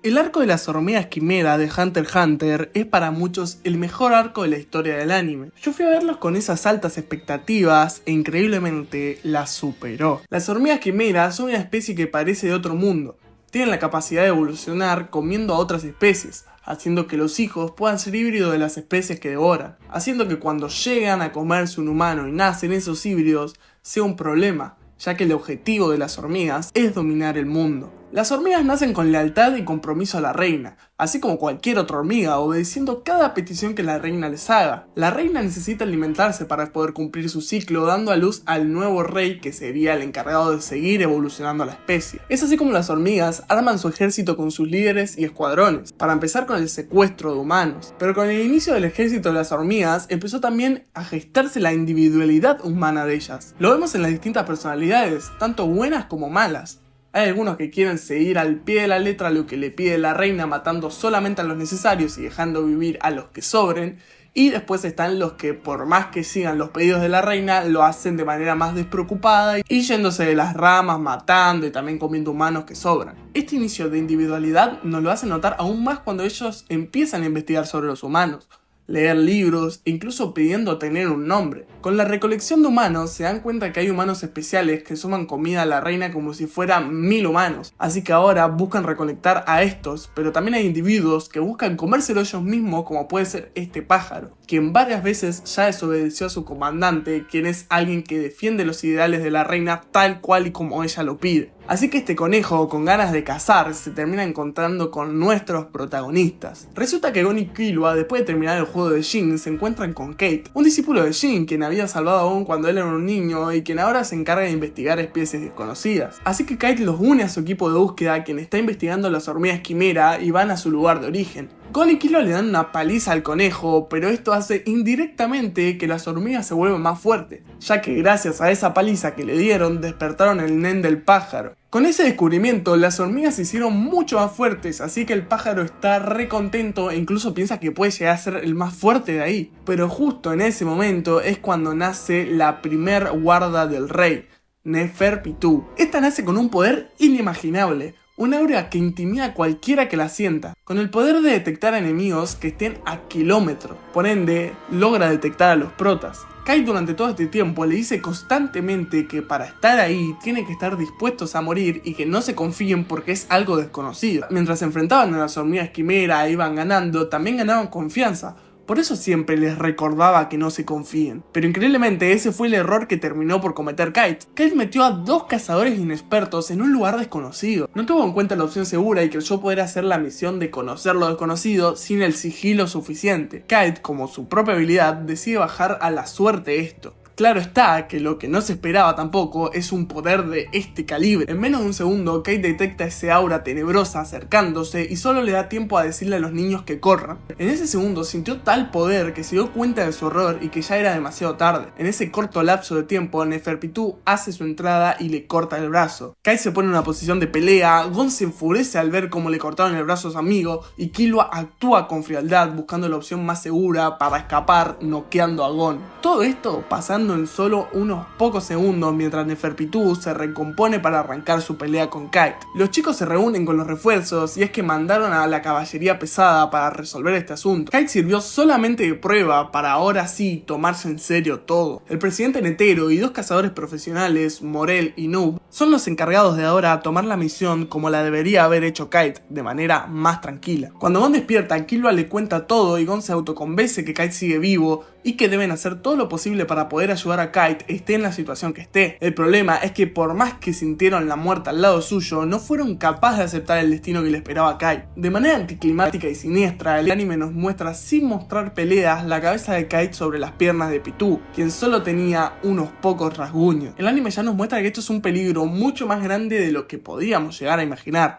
El arco de las hormigas quimera de Hunter x Hunter es para muchos el mejor arco de la historia del anime. Yo fui a verlos con esas altas expectativas e increíblemente las superó. Las hormigas quimeras son una especie que parece de otro mundo. Tienen la capacidad de evolucionar comiendo a otras especies, haciendo que los hijos puedan ser híbridos de las especies que devoran, haciendo que cuando llegan a comerse un humano y nacen esos híbridos sea un problema, ya que el objetivo de las hormigas es dominar el mundo. Las hormigas nacen con lealtad y compromiso a la reina, así como cualquier otra hormiga, obedeciendo cada petición que la reina les haga. La reina necesita alimentarse para poder cumplir su ciclo, dando a luz al nuevo rey que sería el encargado de seguir evolucionando a la especie. Es así como las hormigas arman su ejército con sus líderes y escuadrones, para empezar con el secuestro de humanos. Pero con el inicio del ejército de las hormigas, empezó también a gestarse la individualidad humana de ellas. Lo vemos en las distintas personalidades, tanto buenas como malas. Hay algunos que quieren seguir al pie de la letra lo que le pide la reina, matando solamente a los necesarios y dejando vivir a los que sobren. Y después están los que, por más que sigan los pedidos de la reina, lo hacen de manera más despreocupada y yéndose de las ramas, matando y también comiendo humanos que sobran. Este inicio de individualidad nos lo hace notar aún más cuando ellos empiezan a investigar sobre los humanos, leer libros e incluso pidiendo tener un nombre. Con la recolección de humanos se dan cuenta que hay humanos especiales que suman comida a la reina como si fueran 1000 humanos, así que ahora buscan recolectar a estos, pero también hay individuos que buscan comérselo ellos mismos, como puede ser este pájaro, quien varias veces ya desobedeció a su comandante, quien es alguien que defiende los ideales de la reina tal cual y como ella lo pide. Así que este conejo, con ganas de cazar, se termina encontrando con nuestros protagonistas. Resulta que Gon y Killua, después de terminar el juego de Jin, se encuentran con Kate, un discípulo de Jin, quien había salvado a Gon cuando él era un niño y quien ahora se encarga de investigar especies desconocidas. Así que Kate los une a su equipo de búsqueda, quien está investigando las hormigas quimera, y van a su lugar de origen. Gon y Killua le dan una paliza al conejo, pero esto hace indirectamente que las hormigas se vuelvan más fuertes, ya que gracias a esa paliza que le dieron, despertaron el nen del pájaro. Con ese descubrimiento, las hormigas se hicieron mucho más fuertes, así que el pájaro está re contento e incluso piensa que puede llegar a ser el más fuerte de ahí. Pero justo en ese momento es cuando nace la primer guarda del rey, Neferpitou. Esta nace con un poder inimaginable, un aura que intimida a cualquiera que la sienta, con el poder de detectar enemigos que estén a kilómetros. Por ende, logra detectar a los protas. Kai durante todo este tiempo le dice constantemente que para estar ahí tiene que estar dispuestos a morir y que no se confíen porque es algo desconocido. Mientras se enfrentaban a las hormigas quimera e iban ganando, también ganaban confianza. Por eso siempre les recordaba que no se confíen. Pero increíblemente ese fue el error que terminó por cometer Kite. Kite metió a 2 cazadores inexpertos en un lugar desconocido. No tuvo en cuenta la opción segura y creyó poder hacer la misión de conocer lo desconocido sin el sigilo suficiente. Kite, como su propia habilidad, decide bajar a la suerte esto. Claro está que lo que no se esperaba tampoco es un poder de este calibre. En menos de un segundo, Kate detecta ese aura tenebrosa acercándose y solo le da tiempo a decirle a los niños que corran. En ese segundo sintió tal poder que se dio cuenta de su error y que ya era demasiado tarde. En ese corto lapso de tiempo, Neferpitou hace su entrada y le corta el brazo. Kate se pone en una posición de pelea, Gon se enfurece al ver cómo le cortaron el brazo a su amigo y Killua actúa con frialdad buscando la opción más segura para escapar, noqueando a Gon. Todo esto pasando en solo unos pocos segundos mientras Neferpitou se recompone para arrancar su pelea con Kite. Los chicos se reúnen con los refuerzos y es que mandaron a la caballería pesada para resolver este asunto. Kite sirvió solamente de prueba para ahora sí tomarse en serio todo. El presidente Netero y 2 cazadores profesionales, Morel y Noob, son los encargados de ahora tomar la misión como la debería haber hecho Kite, de manera más tranquila. Cuando Gon despierta, Killua le cuenta todo y Gon se autoconvence que Kite sigue vivo y que deben hacer todo lo posible para poder ayudar a Kite, esté en la situación que esté. El problema es que por más que sintieron la muerte al lado suyo, no fueron capaces de aceptar el destino que le esperaba a Kite. De manera anticlimática y siniestra, el anime nos muestra sin mostrar peleas la cabeza de Kite sobre las piernas de Pitou, quien solo tenía unos pocos rasguños. El anime ya nos muestra que esto es un peligro mucho más grande de lo que podíamos llegar a imaginar.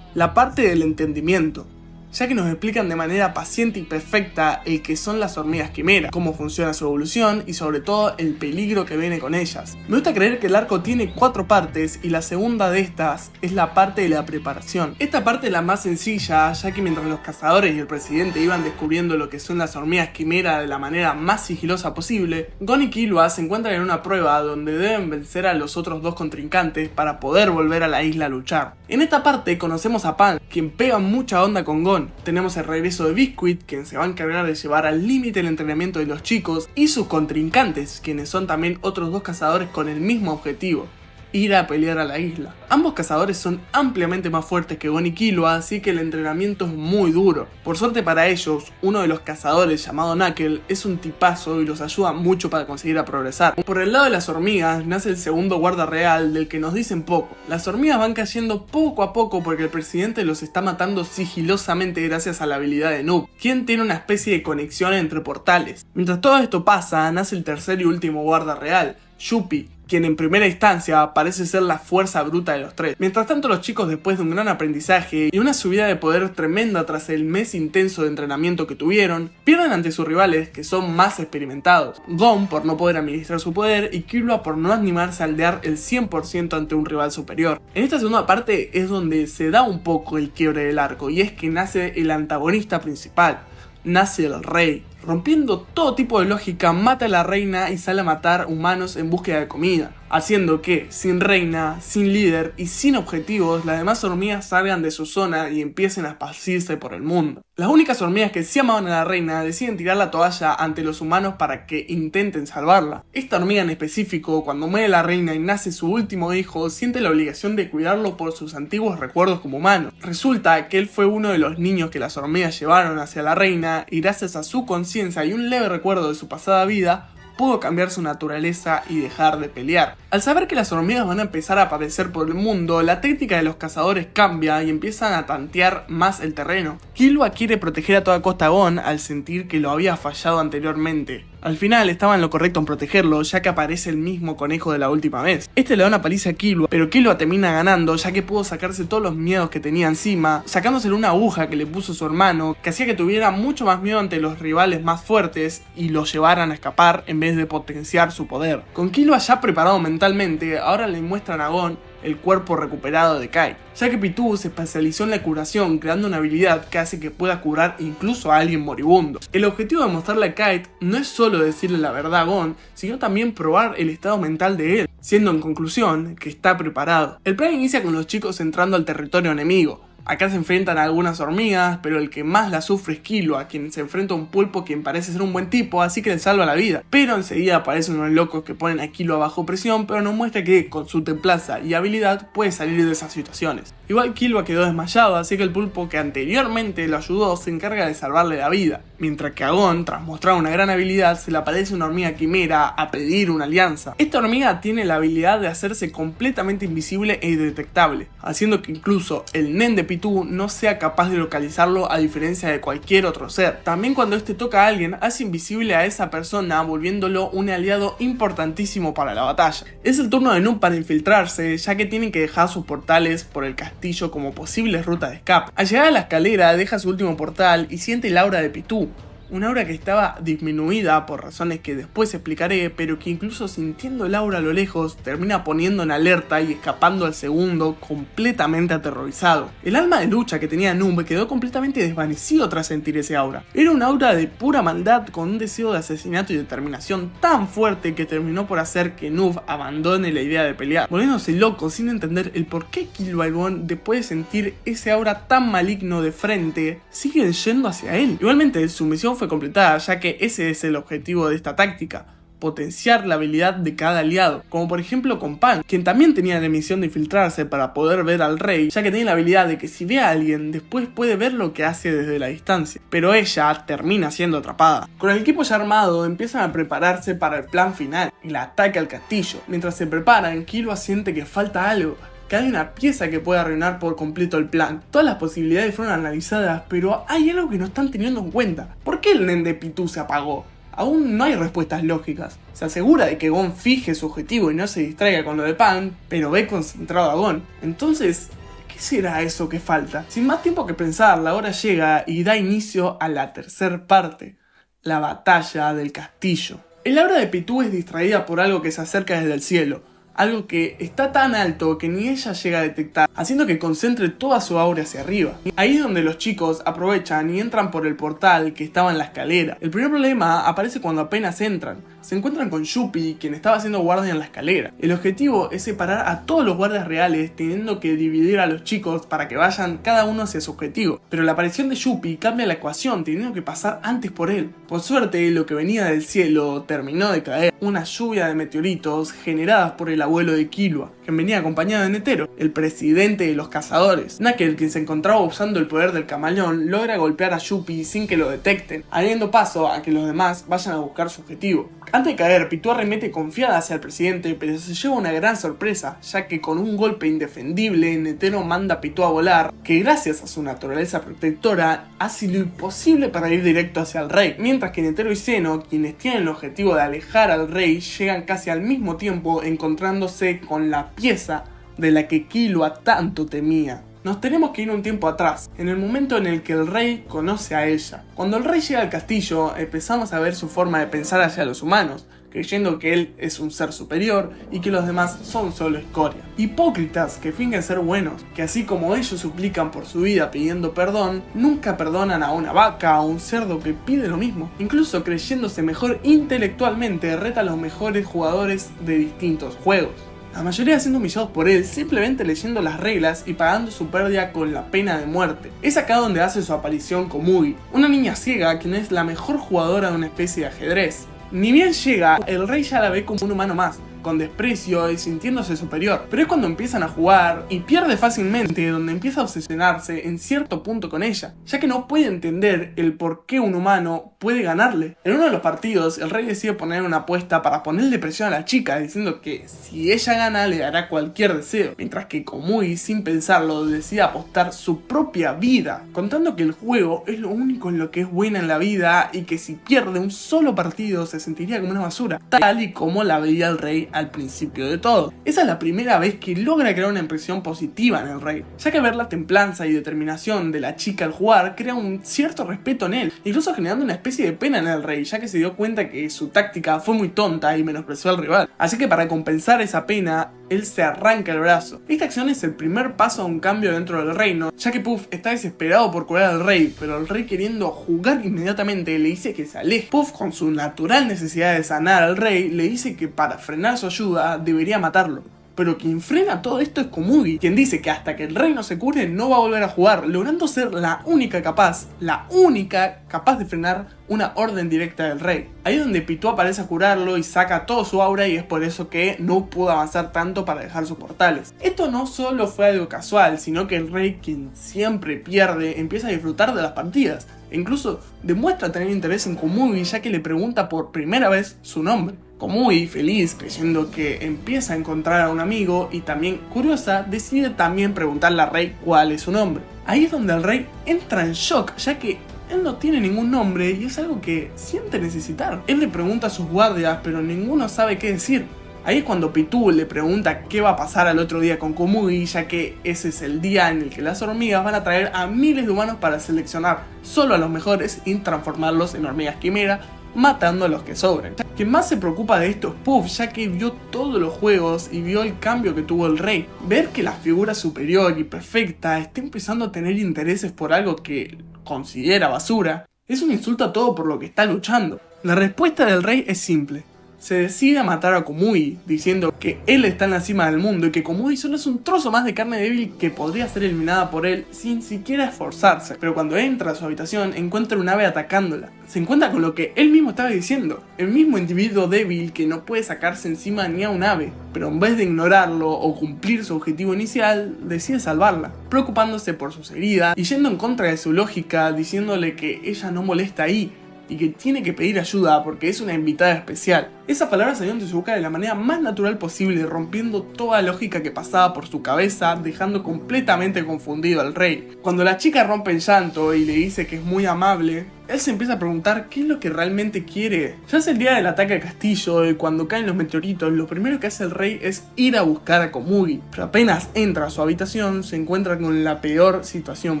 La parte del entendimiento. ya que nos explican de manera paciente y perfecta el que son las hormigas quimera, cómo funciona su evolución y sobre todo el peligro que viene con ellas. Me gusta creer que el arco tiene 4 partes y la segunda de estas es la parte de la preparación. Esta parte es la más sencilla, ya que mientras los cazadores y el presidente iban descubriendo lo que son las hormigas quimera de la manera más sigilosa posible, Gon y Killua se encuentran en una prueba donde deben vencer a los otros 2 contrincantes para poder volver a la isla a luchar. En esta parte conocemos a Pan, quien pega mucha onda con Gon. Tenemos el regreso de Biscuit, quien se va a encargar de llevar al límite el entrenamiento de los chicos, y sus contrincantes, quienes son también otros 2 cazadores con el mismo objetivo: ir a pelear a la isla. Ambos cazadores son ampliamente más fuertes que Gon y Killua, así que el entrenamiento es muy duro. Por suerte para ellos, uno de los cazadores llamado Knuckle es un tipazo y los ayuda mucho para conseguir a progresar. Por el lado de las hormigas nace el segundo guarda real, del que nos dicen poco. Las hormigas van cayendo poco a poco porque el presidente los está matando sigilosamente gracias a la habilidad de Noob, quien tiene una especie de conexión entre portales. Mientras todo esto pasa, nace el tercer y último guarda real, Yuppie, quien en primera instancia parece ser la fuerza bruta de los 3. Mientras tanto, los chicos, después de un gran aprendizaje y una subida de poder tremenda tras el mes intenso de entrenamiento que tuvieron, pierden ante sus rivales, que son más experimentados: Gon por no poder administrar su poder y Killua por no animarse a aldear el 100% ante un rival superior. En esta segunda parte es donde se da un poco el quiebre del arco, y es que nace el antagonista principal, nace el rey. Rompiendo todo tipo de lógica, mata a la reina y sale a matar humanos en búsqueda de comida, haciendo que, sin reina, sin líder y sin objetivos, las demás hormigas salgan de su zona y empiecen a esparcirse por el mundo. Las únicas hormigas que sí amaban a la reina deciden tirar la toalla ante los humanos para que intenten salvarla. Esta hormiga en específico, cuando muere la reina y nace su último hijo, siente la obligación de cuidarlo por sus antiguos recuerdos como humano. Resulta que él fue uno de los niños que las hormigas llevaron hacia la reina, y gracias a su conciencia y un leve recuerdo de su pasada vida, pudo cambiar su naturaleza y dejar de pelear. Al saber que las hormigas van a empezar a aparecer por el mundo, la técnica de los cazadores cambia y empiezan a tantear más el terreno. Killua quiere proteger a toda costa a Gon al sentir que lo había fallado anteriormente. Al final estaba en lo correcto en protegerlo, ya que aparece el mismo conejo de la última vez. Este le da una paliza a Killua, pero Killua termina ganando, ya que pudo sacarse todos los miedos que tenía encima, sacándosele una aguja que le puso su hermano, que hacía que tuviera mucho más miedo ante los rivales más fuertes y lo llevaran a escapar en vez de potenciar su poder. Con Killua ya preparado mentalmente, ahora le muestran a Gon el cuerpo recuperado de Kite, ya que Pitou se especializó en la curación, creando una habilidad que hace que pueda curar incluso a alguien moribundo. El objetivo de mostrarle a Kite no es solo decirle la verdad a Gon, sino también probar el estado mental de él, siendo en conclusión que está preparado. El plan inicia con los chicos entrando al territorio enemigo. Acá se enfrentan a algunas hormigas, pero el que más la sufre es Killua, quien se enfrenta a un pulpo quien parece ser un buen tipo, así que le salva la vida. Pero enseguida aparecen unos locos que ponen a Killua bajo presión, pero nos muestra que con su templaza y habilidad puede salir de esas situaciones. Igual Killua quedó desmayado, así que el pulpo que anteriormente lo ayudó se encarga de salvarle la vida. Mientras que a Gon, tras mostrar una gran habilidad, se le aparece una hormiga quimera a pedir una alianza. Esta hormiga tiene la habilidad de hacerse completamente invisible e indetectable, haciendo que incluso el nen de Pitou no sea capaz de localizarlo, a diferencia de cualquier otro ser. También cuando este toca a alguien, hace invisible a esa persona, volviéndolo un aliado importantísimo para la batalla. Es el turno de Noob para infiltrarse, ya que tienen que dejar sus portales por el castillo como posibles rutas de escape. Al llegar a la escalera, deja su último portal y siente el aura de Pitou. Un aura que estaba disminuida por razones que después explicaré, pero que incluso sintiendo el aura a lo lejos, termina poniendo en alerta y escapando al segundo completamente aterrorizado. El alma de lucha que tenía Noob quedó completamente desvanecido tras sentir ese aura. Era un aura de pura maldad con un deseo de asesinato y determinación tan fuerte que terminó por hacer que Noob abandone la idea de pelear, volviéndose loco sin entender el por qué Killua y Gon, después de sentir ese aura tan maligno de frente, siguen yendo hacia él. Igualmente su misión fue completada, ya que ese es el objetivo de esta táctica: potenciar la habilidad de cada aliado, como por ejemplo con Pan, quien también tenía la misión de infiltrarse para poder ver al rey, ya que tiene la habilidad de que si ve a alguien, después puede ver lo que hace desde la distancia, pero ella termina siendo atrapada. Con el equipo ya armado, empiezan a prepararse para el plan final, el ataque al castillo. Mientras se preparan, Killua siente que falta algo, que hay una pieza que puede arruinar por completo el plan. Todas las posibilidades fueron analizadas, pero hay algo que no están teniendo en cuenta. ¿Por qué el nen de Pitou se apagó? Aún no hay respuestas lógicas. Se asegura de que Gon fije su objetivo y no se distraiga con lo de Pan, pero ve concentrado a Gon. Entonces, ¿qué será eso que falta? Sin más tiempo que pensar, la hora llega y da inicio a la tercera parte, la batalla del castillo. El aura de Pitou es distraída por algo que se acerca desde el cielo, algo que está tan alto que ni ella llega a detectar, haciendo que concentre toda su aura hacia arriba. Ahí es donde los chicos aprovechan y entran por el portal que estaba en la escalera. El primer problema aparece cuando apenas entran. Se encuentran con Yuppie, quien estaba haciendo guardia en la escalera. El objetivo es separar a todos los guardias reales, teniendo que dividir a los chicos para que vayan cada uno hacia su objetivo. Pero la aparición de Yuppie cambia la ecuación, teniendo que pasar antes por él. Por suerte, lo que venía del cielo terminó de caer. Una lluvia de meteoritos generadas por el abuelo de Killua, quien venía acompañado de Netero, el presidente de los cazadores. Knuckles, quien se encontraba usando el poder del camaleón, logra golpear a Yuppie sin que lo detecten, abriendo paso a que los demás vayan a buscar su objetivo. Antes de caer, Pitou arremete confiada hacia el presidente, pero se lleva una gran sorpresa, ya que con un golpe indefendible, Netero manda a Pitou a volar, que gracias a su naturaleza protectora, hace lo imposible para ir directo hacia el rey, mientras que Netero y Zeno, quienes tienen el objetivo de alejar al rey, llegan casi al mismo tiempo encontrándose con la pieza de la que Killua tanto temía. Nos tenemos que ir un tiempo atrás, en el momento en el que el rey conoce a ella. Cuando el rey llega al castillo, empezamos a ver su forma de pensar hacia los humanos, creyendo que él es un ser superior y que los demás son solo escoria. Hipócritas que fingen ser buenos, que así como ellos suplican por su vida pidiendo perdón, nunca perdonan a una vaca o un cerdo que pide lo mismo. Incluso creyéndose mejor intelectualmente, reta a los mejores jugadores de distintos juegos. La mayoría siendo humillados por él simplemente leyendo las reglas y pagando su pérdida con la pena de muerte. Es acá donde hace su aparición Komugi, una niña ciega quien es la mejor jugadora de una especie de ajedrez. Ni bien llega, el rey ya la ve como un humano más, con desprecio y sintiéndose superior, pero es cuando empiezan a jugar y pierde fácilmente, donde empieza a obsesionarse en cierto punto con ella, ya que no puede entender el por qué un humano puede ganarle. En uno de los partidos, el rey decide poner una apuesta para ponerle presión a la chica, diciendo que si ella gana le dará cualquier deseo, mientras que Komugi, sin pensarlo, decide apostar su propia vida, contando que el juego es lo único en lo que es buena en la vida y que si pierde un solo partido se sentiría como una basura, tal y como la veía el rey al principio de todo. Esa es la primera vez que logra crear una impresión positiva en el rey, ya que ver la templanza y determinación de la chica al jugar crea un cierto respeto en él, incluso generando una especie de pena en el rey, ya que se dio cuenta que su táctica fue muy tonta y menospreció al rival. Así que para compensar esa pena, él se arranca el brazo. Esta acción es el primer paso a un cambio dentro del reino, ya que Puff está desesperado por curar al rey, pero el rey, queriendo jugar inmediatamente, le dice que se aleje. Puff, con su natural necesidad de sanar al rey, le dice que para frenar su ayuda debería matarlo. Pero quien frena todo esto es Komugi, quien dice que hasta que el rey no se cure no va a volver a jugar, logrando ser la única capaz de frenar una orden directa del rey. Ahí es donde Pitou aparece a curarlo y saca todo su aura, y es por eso que no pudo avanzar tanto para dejar sus portales. Esto no solo fue algo casual, sino que el rey, quien siempre pierde, empieza a disfrutar de las partidas. E incluso demuestra tener interés en Komugi, ya que le pregunta por primera vez su nombre. Komugi, feliz, creyendo que empieza a encontrar a un amigo y también curiosa, decide también preguntarle al rey cuál es su nombre. Ahí es donde el rey entra en shock, ya que él no tiene ningún nombre y es algo que siente necesitar. Él le pregunta a sus guardias, pero ninguno sabe qué decir. Ahí es cuando Pitou le pregunta qué va a pasar al otro día con Komugi, ya que ese es el día en el que las hormigas van a traer a miles de humanos para seleccionar solo a los mejores y transformarlos en hormigas quimera, matando a los que sobren. Quien más se preocupa de esto es Puff, ya que vio todos los juegos y vio el cambio que tuvo el rey. Ver que la figura superior y perfecta está empezando a tener intereses por algo que considera basura, es un insulto a todo por lo que está luchando. La respuesta del rey es simple. Se decide a matar a Komugi, diciendo que él está en la cima del mundo y que Komugi solo es un trozo más de carne débil que podría ser eliminada por él sin siquiera esforzarse. Pero cuando entra a su habitación encuentra un ave atacándola. Se encuentra con lo que él mismo estaba diciendo, el mismo individuo débil que no puede sacarse encima ni a un ave, pero en vez de ignorarlo o cumplir su objetivo inicial, decide salvarla, preocupándose por sus heridas y yendo en contra de su lógica, diciéndole que ella no molesta ahí, y que tiene que pedir ayuda porque es una invitada especial. Esas palabras salieron de su boca de la manera más natural posible, rompiendo toda lógica que pasaba por su cabeza, dejando completamente confundido al rey. Cuando la chica rompe en llanto y le dice que es muy amable, él se empieza a preguntar qué es lo que realmente quiere. Ya es el día del ataque al castillo y cuando caen los meteoritos, lo primero que hace el rey es ir a buscar a Komugi. Pero apenas entra a su habitación, se encuentra con la peor situación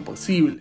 posible.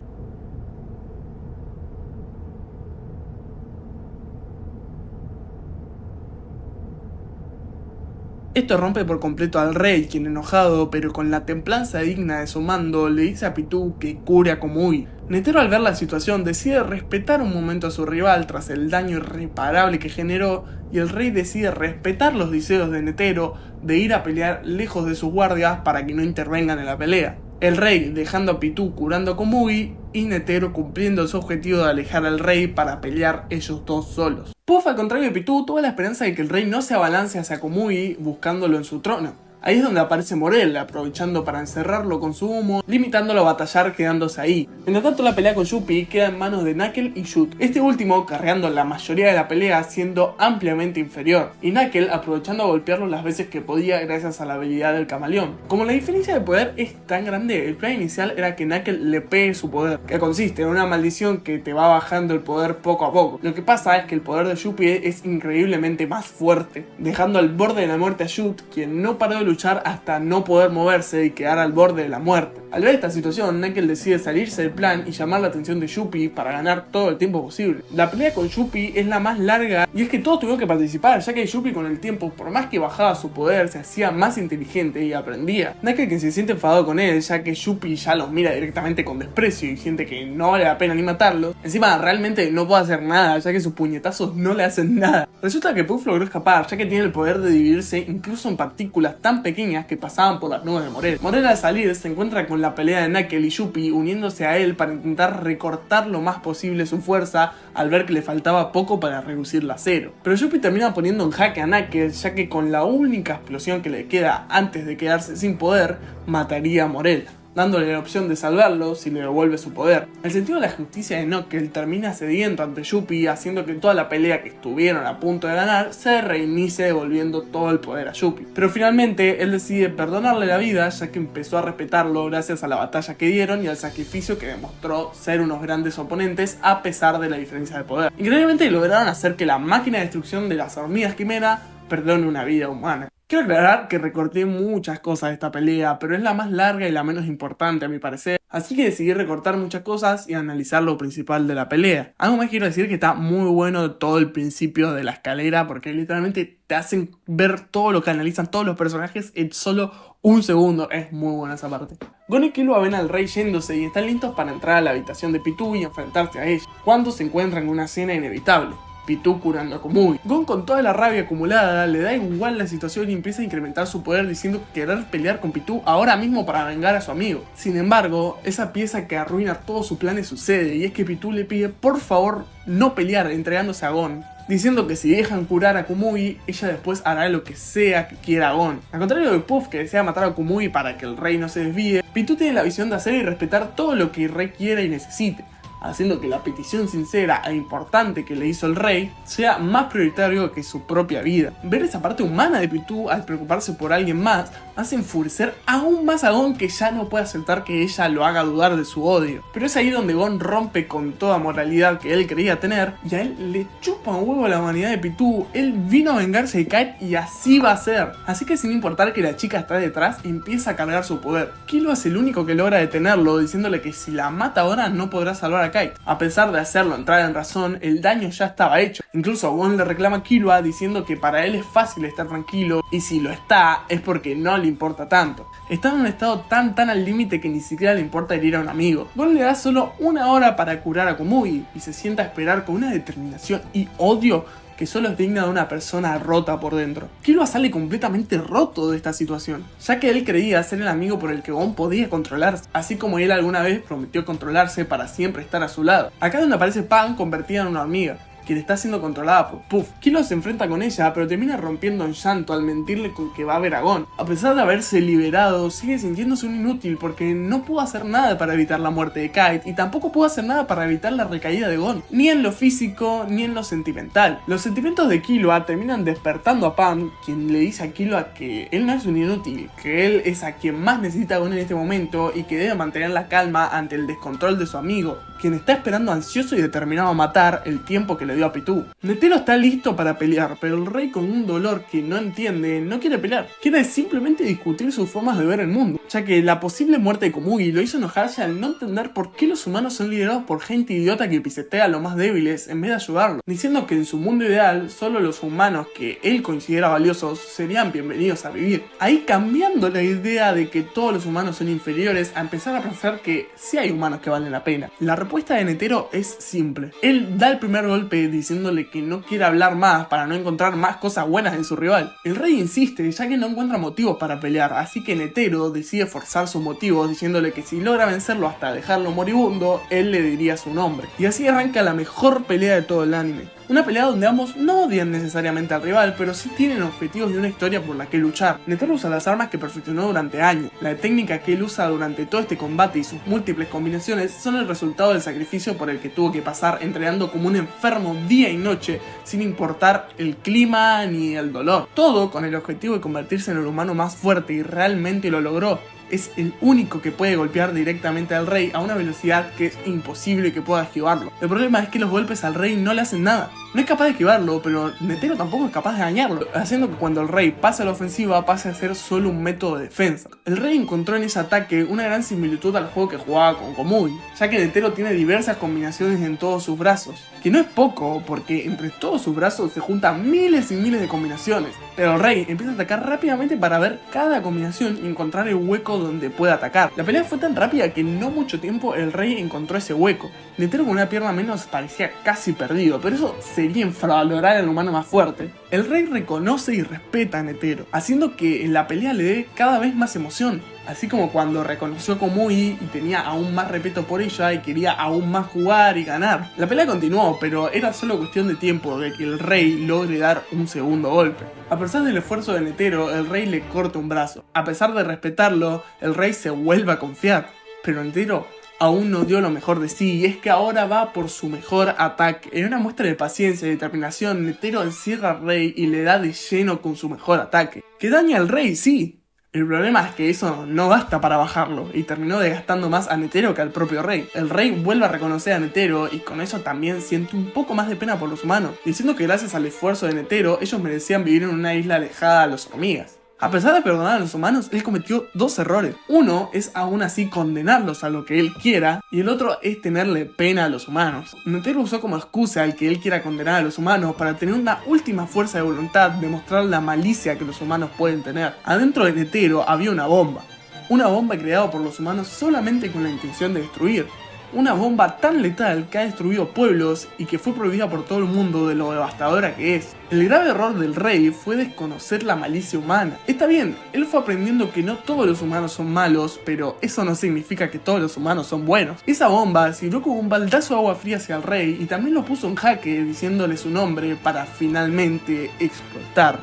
Esto rompe por completo al rey, quien enojado, pero con la templanza digna de su mando, le dice a Pitou que cure a Komugi. Netero, al ver la situación, decide respetar un momento a su rival tras el daño irreparable que generó, y el rey decide respetar los deseos de Netero de ir a pelear lejos de sus guardias para que no intervengan en la pelea. El rey dejando a Pitou curando a Komugi y Netero cumpliendo su objetivo de alejar al rey para pelear ellos dos solos. Puff, al contrario de Pitou, tuvo la esperanza de que el rey no se abalance hacia Komugi buscándolo en su trono. Ahí es donde aparece Morel, aprovechando para encerrarlo con su humo, limitándolo a batallar quedándose ahí. Mientras tanto, la pelea con Youpi queda en manos de Knuckle y Shoot, este último carreando la mayoría de la pelea siendo ampliamente inferior, y Knuckle aprovechando a golpearlo las veces que podía gracias a la habilidad del camaleón. Como la diferencia de poder es tan grande, el plan inicial era que Knuckle le pegue su poder, que consiste en una maldición que te va bajando el poder poco a poco. Lo que pasa es que el poder de Youpi es increíblemente más fuerte, dejando al borde de la muerte a Shoot, quien no paró de luchar hasta no poder moverse y quedar al borde de la muerte. Al ver esta situación, Knuckle decide salirse del plan y llamar la atención de Youpi para ganar todo el tiempo posible. La pelea con Youpi es la más larga y es que todos tuvieron que participar, ya que Youpi con el tiempo, por más que bajaba su poder, se hacía más inteligente y aprendía. Knuckle, que se siente enfadado con él, ya que Youpi ya los mira directamente con desprecio y siente que no vale la pena ni matarlo. Encima realmente no puede hacer nada, ya que sus puñetazos no le hacen nada. Resulta que Puff logró escapar, ya que tiene el poder de dividirse incluso en partículas tan pequeñas que pasaban por las nubes de Morel. Morel, al salir, se encuentra con la pelea de Knuckle y Youpi uniéndose a él para intentar recortar lo más posible su fuerza al ver que le faltaba poco para reducirla a cero. Pero Youpi termina poniendo en jaque a Knuckle, ya que con la única explosión que le queda antes de quedarse sin poder, mataría a Morel, dándole la opción de salvarlo si le devuelve su poder. El sentido de la justicia de Knuckle termina cediendo ante Youpi, haciendo que toda la pelea que estuvieron a punto de ganar se reinicie devolviendo todo el poder a Youpi. Pero finalmente él decide perdonarle la vida, ya que empezó a respetarlo gracias a la batalla que dieron y al sacrificio que demostró ser unos grandes oponentes a pesar de la diferencia de poder. Increíblemente lograron hacer que la máquina de destrucción de las hormigas quimera perdone una vida humana. Quiero aclarar que recorté muchas cosas de esta pelea, pero es la más larga y la menos importante a mi parecer, así que decidí recortar muchas cosas y analizar lo principal de la pelea. Algo más quiero decir que está muy bueno todo el principio de la escalera, porque literalmente te hacen ver todo lo que analizan todos los personajes en solo un segundo. Es muy buena esa parte. Gon y Killua ven al rey yéndose y están listos para entrar a la habitación de Pitou y enfrentarse a ella, cuando se encuentran en una escena inevitable. Pitou curando a Komugi. Gon, con toda la rabia acumulada, le da igual la situación y empieza a incrementar su poder diciendo querer pelear con Pitou ahora mismo para vengar a su amigo. Sin embargo, esa pieza que arruina todos sus planes sucede, y es que Pitou le pide por favor no pelear, entregándose a Gon, diciendo que si dejan curar a Komugi, ella después hará lo que sea que quiera Gon. Al contrario de Puff, que desea matar a Komugi para que el rey no se desvíe, Pitou tiene la visión de hacer y respetar todo lo que el rey quiera y necesite, haciendo que la petición sincera e importante que le hizo el rey sea más prioritario que su propia vida. Ver esa parte humana de Pitou al preocuparse por alguien más hace enfurecer aún más a Gon, que ya no puede aceptar que ella lo haga dudar de su odio. Pero es ahí donde Gon rompe con toda moralidad que él creía tener y a él le chupa un huevo la humanidad de Pitou. Él vino a vengarse de Kite y así va a ser. Así que sin importar que la chica está detrás, empieza a cargar su poder. Killua es el único que logra detenerlo, diciéndole que si la mata ahora no podrá salvar a Kite. A pesar de hacerlo entrar en razón, el daño ya estaba hecho. Incluso Gon le reclama a Killua diciendo que para él es fácil estar tranquilo, y si lo está es porque no le importa tanto. Está en un estado tan al límite que ni siquiera le importa herir a un amigo. Gon le da solo una hora para curar a Komugi y se sienta a esperar con una determinación y odio que solo es digna de una persona rota por dentro. Killua sale completamente roto de esta situación, ya que él creía ser el amigo por el que Gon podía controlarse, así como él alguna vez prometió controlarse para siempre estar a su lado. Acá es donde aparece Pan convertida en una hormiga. quien está siendo controlada por Puff. Kilo se enfrenta con ella, pero termina rompiendo en llanto al mentirle con que va a ver a Gon. A pesar de haberse liberado, sigue sintiéndose un inútil porque no pudo hacer nada para evitar la muerte de Kite y tampoco pudo hacer nada para evitar la recaída de Gon, ni en lo físico ni en lo sentimental. Los sentimientos de Killua terminan despertando a Pam, quien le dice a Killua que él no es un inútil, que él es a quien más necesita a Gon en este momento y que debe mantener la calma ante el descontrol de su amigo, quien está esperando ansioso y determinado a matar el tiempo que le dio a Pitou. Netero está listo para pelear, pero el rey, con un dolor que no entiende, no quiere pelear. Quiere simplemente discutir sus formas de ver el mundo, ya que la posible muerte de Komugi lo hizo enojarse al no entender por qué los humanos son liderados por gente idiota que pisotea a los más débiles en vez de ayudarlos, diciendo que en su mundo ideal solo los humanos que él considera valiosos serían bienvenidos a vivir. Ahí cambiando la idea de que todos los humanos son inferiores a empezar a pensar que sí hay humanos que valen la pena. La respuesta de Netero es simple. Él da el primer golpe diciéndole que no quiere hablar más para no encontrar más cosas buenas en su rival. El rey insiste ya que no encuentra motivos para pelear, así que Netero decide forzar sus motivos diciéndole que si logra vencerlo hasta dejarlo moribundo, él le diría su nombre. Y así arranca la mejor pelea de todo el anime. Una pelea donde ambos no odian necesariamente al rival, pero sí tienen objetivos y una historia por la que luchar. Netero usa las armas que perfeccionó durante años. La técnica que él usa durante todo este combate y sus múltiples combinaciones son el resultado del sacrificio por el que tuvo que pasar entrenando como un enfermo día y noche, sin importar el clima ni el dolor. Todo con el objetivo de convertirse en el humano más fuerte, y realmente lo logró. Es el único que puede golpear directamente al rey a una velocidad que es imposible que pueda esquivarlo. El problema es que los golpes al rey no le hacen nada. No es capaz de esquivarlo, pero Netero tampoco es capaz de dañarlo, haciendo que cuando el rey pase a la ofensiva pase a ser solo un método de defensa. El rey encontró en ese ataque una gran similitud al juego que jugaba con Komugi, ya que Netero tiene diversas combinaciones en todos sus brazos, que no es poco porque entre todos sus brazos se juntan miles y miles de combinaciones, pero el rey empieza a atacar rápidamente para ver cada combinación y encontrar el hueco donde puede atacar. La pelea fue tan rápida que en no mucho tiempo el rey encontró ese hueco. Netero con una pierna menos parecía casi perdido, pero eso sería infravalorar al humano más fuerte. El rey reconoce y respeta a Netero, haciendo que en la pelea le dé cada vez más emoción, así como cuando reconoció a Komugi y tenía aún más respeto por ella y quería aún más jugar y ganar. La pelea continuó, pero era solo cuestión de tiempo de que el rey logre dar un segundo golpe. A pesar del esfuerzo de Netero, el rey le corta un brazo. A pesar de respetarlo, el rey se vuelve a confiar, pero Netero aún no dio lo mejor de sí, y es que ahora va por su mejor ataque. En una muestra de paciencia y determinación, Netero encierra al rey y le da de lleno con su mejor ataque. Que daña al rey, sí. El problema es que eso no basta para bajarlo, y terminó desgastando más a Netero que al propio rey. El rey vuelve a reconocer a Netero y con eso también siente un poco más de pena por los humanos, diciendo que gracias al esfuerzo de Netero, ellos merecían vivir en una isla alejada de las hormigas. A pesar de perdonar a los humanos, él cometió dos errores. Uno es aún así condenarlos a lo que él quiera, y el otro es tenerle pena a los humanos. Netero usó como excusa el que él quiera condenar a los humanos para tener una última fuerza de voluntad de mostrar la malicia que los humanos pueden tener. Adentro de Netero había una bomba creada por los humanos solamente con la intención de destruir. Una bomba tan letal que ha destruido pueblos y que fue prohibida por todo el mundo de lo devastadora que es. El grave error del rey fue desconocer la malicia humana. Está bien, él fue aprendiendo que no todos los humanos son malos, pero eso no significa que todos los humanos son buenos. Esa bomba sirvió como un baldazo de agua fría hacia el rey y también lo puso en jaque diciéndole su nombre para finalmente explotar.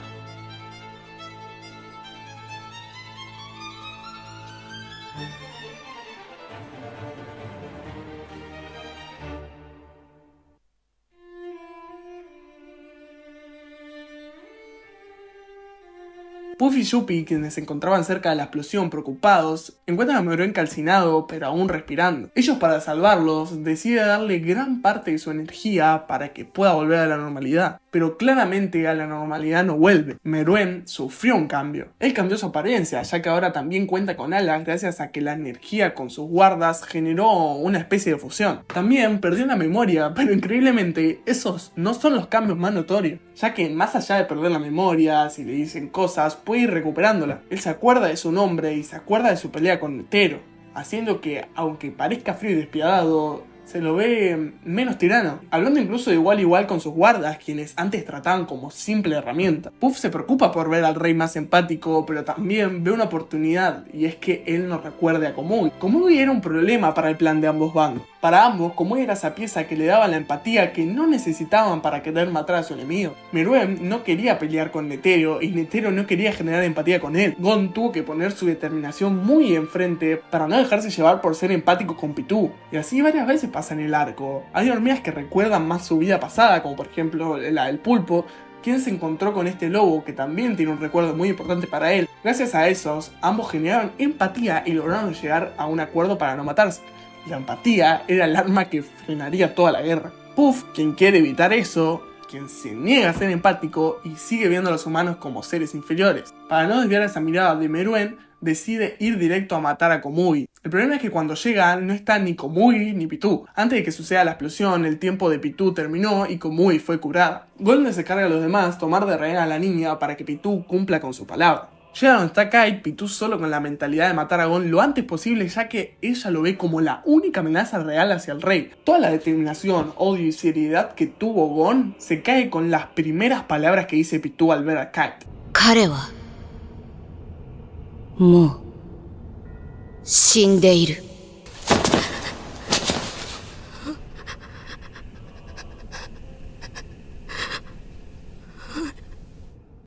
Puff y Yuppie, quienes se encontraban cerca de la explosión preocupados, encuentran a Meruem calcinado pero aún respirando. Ellos, para salvarlos, deciden darle gran parte de su energía para que pueda volver a la normalidad, pero claramente a la normalidad no vuelve. Meruem sufrió un cambio. Él cambió su apariencia, ya que ahora también cuenta con alas gracias a que la energía con sus guardas generó una especie de fusión. También perdió la memoria, pero increíblemente esos no son los cambios más notorios, ya que más allá de perder la memoria, si le dicen cosas, puede ir recuperándola. Él se acuerda de su nombre y se acuerda de su pelea con Netero, haciendo que, aunque parezca frío y despiadado, se lo ve menos tirano, hablando incluso de igual a igual con sus guardas, quienes antes trataban como simple herramienta. Puff se preocupa por ver al rey más empático, pero también ve una oportunidad, y es que él no recuerde a Komugi. Komugi era un problema para el plan de ambos bandos. Para ambos, Komugi era esa pieza que le daba la empatía que no necesitaban para querer matar a su enemigo. Meruem no quería pelear con Netero, y Netero no quería generar empatía con él. Gon tuvo que poner su determinación muy enfrente para no dejarse llevar por ser empático con Pitou. Y así varias veces pasa en el arco. Hay hormigas que recuerdan más su vida pasada, como por ejemplo la del pulpo, quien se encontró con este lobo que también tiene un recuerdo muy importante para él. Gracias a esos, ambos generaron empatía y lograron llegar a un acuerdo para no matarse. La empatía era el arma que frenaría toda la guerra. Puff, quien quiere evitar eso, quien se niega a ser empático y sigue viendo a los humanos como seres inferiores. Para no desviar esa mirada de Meruem, decide ir directo a matar a Komugi. El problema es que cuando llega no está ni Komugi ni Pitou. Antes de que suceda la explosión, el tiempo de Pitou terminó y Komugi fue curada. Gon se carga a los demás tomar de rehén a la niña para que Pitou cumpla con su palabra. Llega donde está Kai, Pitou solo con la mentalidad de matar a Gon lo antes posible, ya que ella lo ve como la única amenaza real hacia el rey. Toda la determinación, odio y seriedad que tuvo Gon se cae con las primeras palabras que dice Pitou al ver a Kai. 彼はもう死んでいる。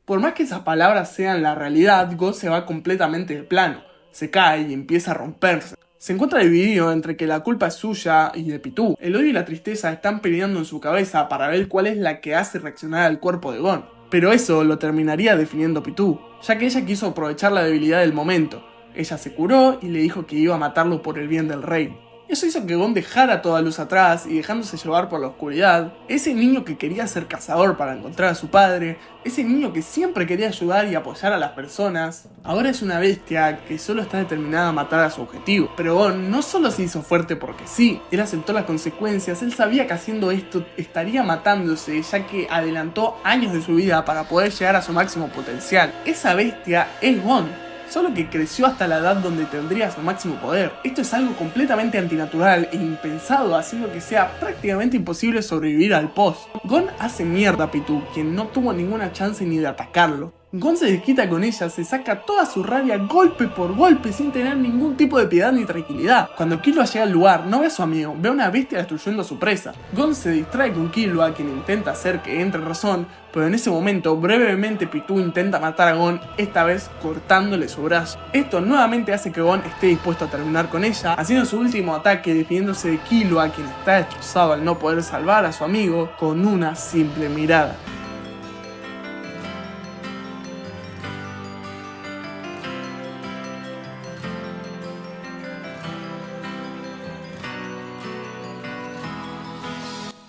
Por más que esas palabras sean la realidad, Gon se va completamente de plano, se cae y empieza a romperse. Se encuentra dividido entre que la culpa es suya y de Pitou. El odio y la tristeza están peleando en su cabeza para ver cuál es la que hace reaccionar al cuerpo de Gon. Pero eso lo terminaría definiendo Pitou, ya que ella quiso aprovechar la debilidad del momento. Ella se curó y le dijo que iba a matarlo por el bien del rey. Eso hizo que Gon dejara toda luz atrás y dejándose llevar por la oscuridad, ese niño que quería ser cazador para encontrar a su padre, ese niño que siempre quería ayudar y apoyar a las personas, ahora es una bestia que solo está determinada a matar a su objetivo. Pero Gon no solo se hizo fuerte porque sí, él aceptó las consecuencias, él sabía que haciendo esto estaría matándose, ya que adelantó años de su vida para poder llegar a su máximo potencial. Esa bestia es Gon. Solo que creció hasta la edad donde tendría su máximo poder. Esto es algo completamente antinatural e impensado, haciendo que sea prácticamente imposible sobrevivir al post. Gon hace mierda a Pitou, quien no tuvo ninguna chance ni de atacarlo. Gon se desquita con ella, se saca toda su rabia golpe por golpe sin tener ningún tipo de piedad ni tranquilidad. Cuando Killua llega al lugar, no ve a su amigo, ve a una bestia destruyendo a su presa. Gon se distrae con Killua, quien intenta hacer que entre en razón, pero en ese momento brevemente Pitou intenta matar a Gon, esta vez cortándole su brazo. Esto nuevamente hace que Gon esté dispuesto a terminar con ella, haciendo su último ataque despidiéndose de Killua, quien está destrozado al no poder salvar a su amigo con una simple mirada.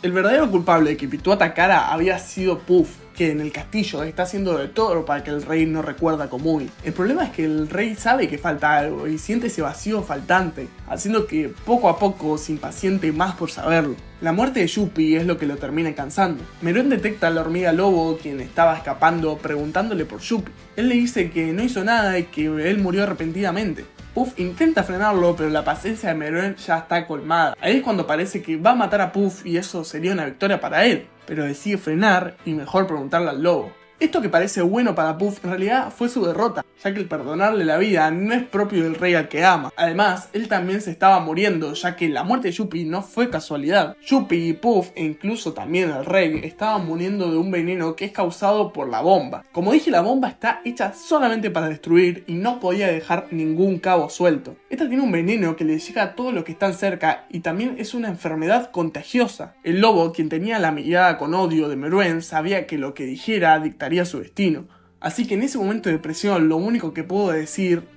El verdadero culpable de que Pitou atacara había sido Puff, que en el castillo está haciendo de todo para que el rey no recuerda a Komugi. El problema es que el rey sabe que falta algo y siente ese vacío faltante, haciendo que poco a poco se impaciente más por saberlo. La muerte de Yuppie es lo que lo termina cansando. Meruem detecta a la hormiga lobo, quien estaba escapando, preguntándole por Yuppie. Él le dice que no hizo nada y que él murió repentinamente. Puff intenta frenarlo, pero la paciencia de Meruem ya está colmada. Ahí es cuando parece que va a matar a Puff y eso sería una victoria para él, pero decide frenar y mejor preguntarle al lobo. Esto que parece bueno para Puff en realidad fue su derrota, ya que el perdonarle la vida no es propio del rey al que ama. Además, él también se estaba muriendo, ya que la muerte de Yuppie no fue casualidad. Yuppie y Puff, e incluso también el rey, estaban muriendo de un veneno que es causado por la bomba. Como dije, la bomba está hecha solamente para destruir y no podía dejar ningún cabo suelto. Esta tiene un veneno que le llega a todos los que están cerca y también es una enfermedad contagiosa. El lobo, quien tenía la mirada con odio de Meruem, sabía que lo que dijera dictaría su destino. Así que en ese momento de presión lo único que puedo decir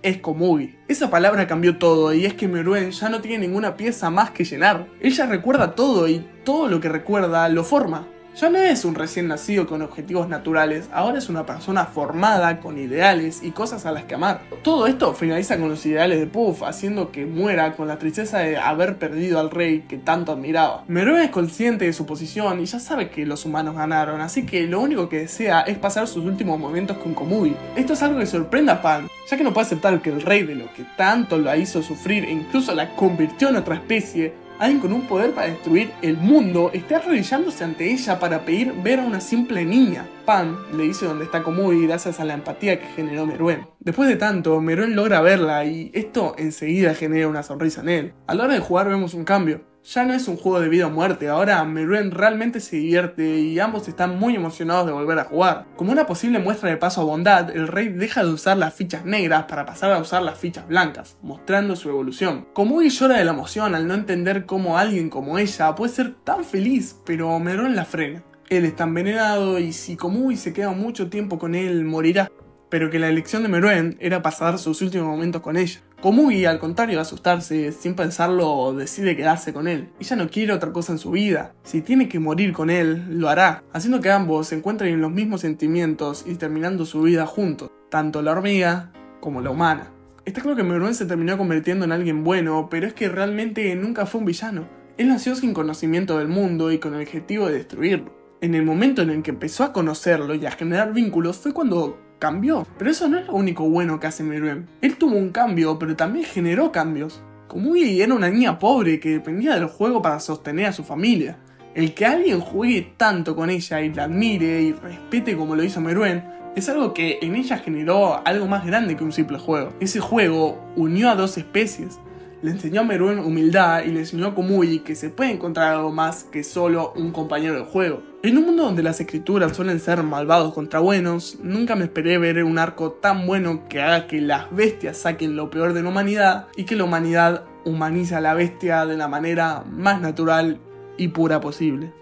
es Komugi. Esa palabra cambió todo y es que Meruem ya no tiene ninguna pieza más que llenar. Ella recuerda todo y todo lo que recuerda lo forma. Ya no es un recién nacido con objetivos naturales, ahora es una persona formada con ideales y cosas a las que amar. Todo esto finaliza con los ideales de Puff, haciendo que muera con la tristeza de haber perdido al rey que tanto admiraba. Meruem es consciente de su posición y ya sabe que los humanos ganaron, así que lo único que desea es pasar sus últimos momentos con Komugi. Esto es algo que sorprende a Pan, ya que no puede aceptar que el rey de lo que tanto la hizo sufrir e incluso la convirtió en otra especie, Alguien con un poder para destruir el mundo está arrodillándose ante ella para pedir ver a una simple niña. Pan le dice dónde está Komugi gracias a la empatía que generó Meruem. Después de tanto, Meruem logra verla y esto enseguida genera una sonrisa en él. A la hora de jugar vemos un cambio. Ya no es un juego de vida o muerte, ahora Meruem realmente se divierte y ambos están muy emocionados de volver a jugar. Como una posible muestra de paso a bondad, el rey deja de usar las fichas negras para pasar a usar las fichas blancas, mostrando su evolución. Komugi llora de la emoción al no entender cómo alguien como ella puede ser tan feliz, pero Meruem la frena. Él está envenenado y si Komugi se queda mucho tiempo con él, morirá. Pero que la elección de Meruem era pasar sus últimos momentos con ella. Komugi, al contrario de asustarse, sin pensarlo, decide quedarse con él. Ella no quiere otra cosa en su vida. Si tiene que morir con él, lo hará, haciendo que ambos se encuentren en los mismos sentimientos y terminando su vida juntos, tanto la hormiga como la humana. Está claro que Meruem se terminó convirtiendo en alguien bueno, pero es que realmente nunca fue un villano. Él nació sin conocimiento del mundo y con el objetivo de destruirlo. En el momento en el que empezó a conocerlo y a generar vínculos fue cuando cambió. Pero eso no es lo único bueno que hace Meruem. Él tuvo un cambio, pero también generó cambios. Komugi era una niña pobre que dependía del juego para sostener a su familia. El que alguien juegue tanto con ella y la admire y respete como lo hizo Meruem es algo que en ella generó algo más grande que un simple juego. Ese juego unió a dos especies. Le enseñó a Meruem humildad y le enseñó a Komugi que se puede encontrar algo más que solo un compañero de juego. En un mundo donde las escrituras suelen ser malvados contra buenos, nunca me esperé ver un arco tan bueno que haga que las bestias saquen lo peor de la humanidad y que la humanidad humaniza a la bestia de la manera más natural y pura posible.